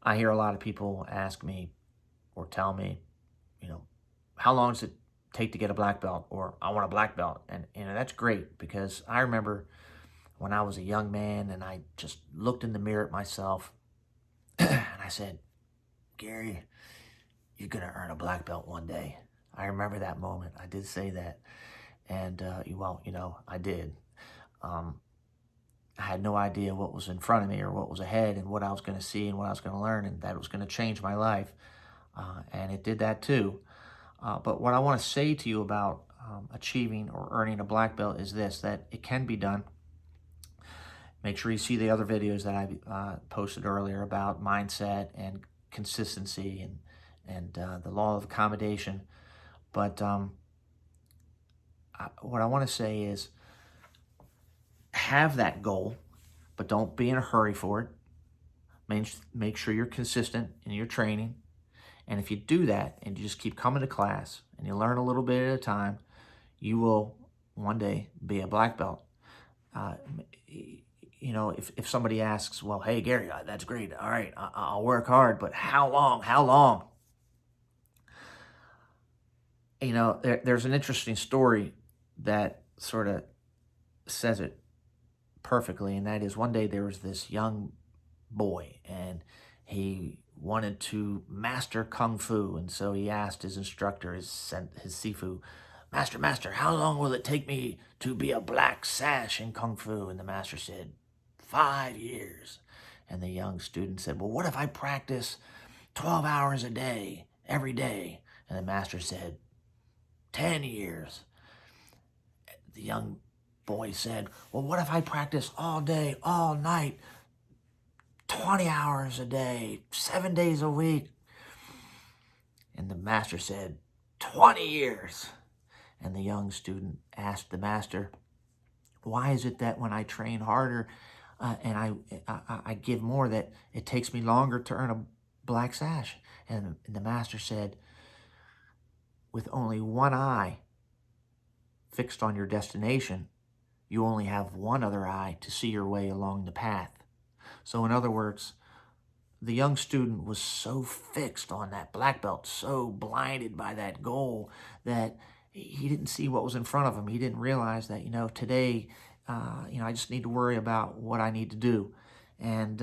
I hear a lot of people ask me or tell me, you know, how long does it take to get a black belt? Or I want a black belt. And, that's great because I remember when I was a young man and I just looked in the mirror at myself and I said, Gary, you're going to earn a black belt one day. I remember that moment. I did say that. And, well, I did. Um, I had no idea what was in front of me or what was ahead and what I was going to see and what I was going to learn and that was going to change my life. And it did that too. But what I want to say to you about achieving or earning a black belt is this, that it can be done. Make sure you see the other videos that I posted earlier about mindset and consistency and the law of accommodation. But what I want to say is have that goal, but don't be in a hurry for it. Make sure you're consistent in your training. And if you do that and you just keep coming to class and you learn a little bit at a time, you will one day be a black belt. If somebody asks, well, hey, Gary, that's great. All right, I'll work hard, but how long? How long? There's an interesting story that sort of says it perfectly, and that is one day there was this young boy, and he wanted to master Kung Fu, and so he asked his instructor, his Sifu, Master, how long will it take me to be a black sash in Kung Fu? And the master said, 5 years. And the young student said, well, what if I practice 12 hours a day, every day? And the master said, 10 years. The young boy said, well, what if I practice all day, all night, 20 hours a day, 7 days a week? And the master said, 20 years. And the young student asked the master, why is it that when I train harder and I give more, that it takes me longer to earn a black sash? And the master said, with only one eye fixed on your destination, you only have one other eye to see your way along the path. So in other words, the young student was so fixed on that black belt, so blinded by that goal, that he didn't see what was in front of him. He didn't realize that, today, I just need to worry about what I need to do. And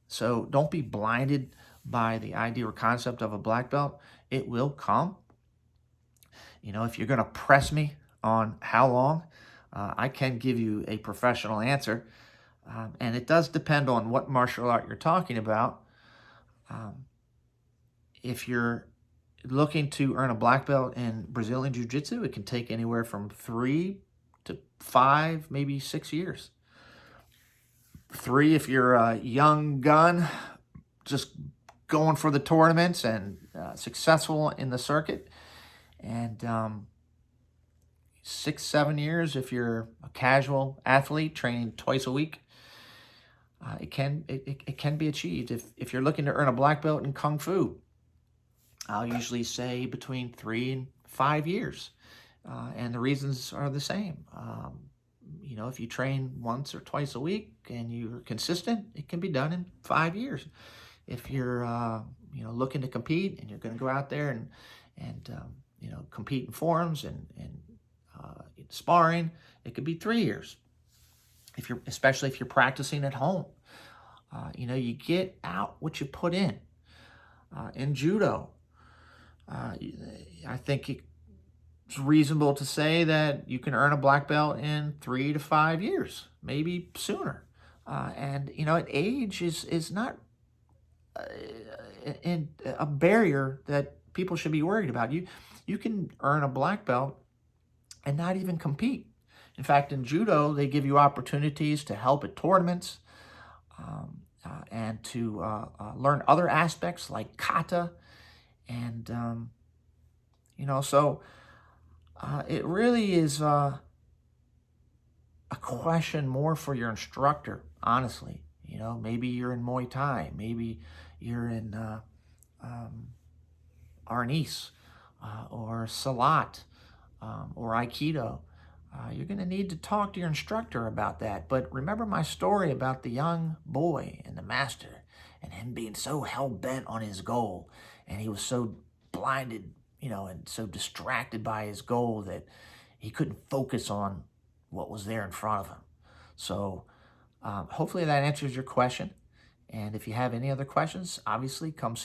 so don't be blinded by the idea or concept of a black belt. It will come. If you're going to press me on how long, I can give you a professional answer. And it does depend on what martial art you're talking about. If you're looking to earn a black belt in Brazilian Jiu-Jitsu, it can take anywhere from 3 to 5, maybe 6 years. 3 if you're a young gun, just going for the tournaments and successful in the circuit. And 6, 7 years if you're a casual athlete training twice a week. It can be achieved. If you're looking to earn a black belt in Kung Fu, I'll usually say between 3 and 5 years. And the reasons are the same. If you train once or twice a week and you're consistent, it can be done in 5 years. If you're, looking to compete and you're going to go out there and compete in forums and sparring, it could be 3 years. Especially if you're practicing at home. You get out what you put in. In judo, I think it's reasonable to say that you can earn a black belt in 3 to 5 years, maybe sooner. And age is not a barrier that people should be worried about. You can earn a black belt and not even compete. In fact, in judo, they give you opportunities to help at tournaments and to learn other aspects like kata. And, so it really is a question more for your instructor, honestly. Maybe you're in Muay Thai. Maybe you're in Arnis or Salat or Aikido. You're going to need to talk to your instructor about that. But remember my story about the young boy and the master. and him being so hell-bent on his goal, and he was so blinded, and so distracted by his goal that he couldn't focus on what was there in front of him. So hopefully that answers your question. And if you have any other questions, obviously come see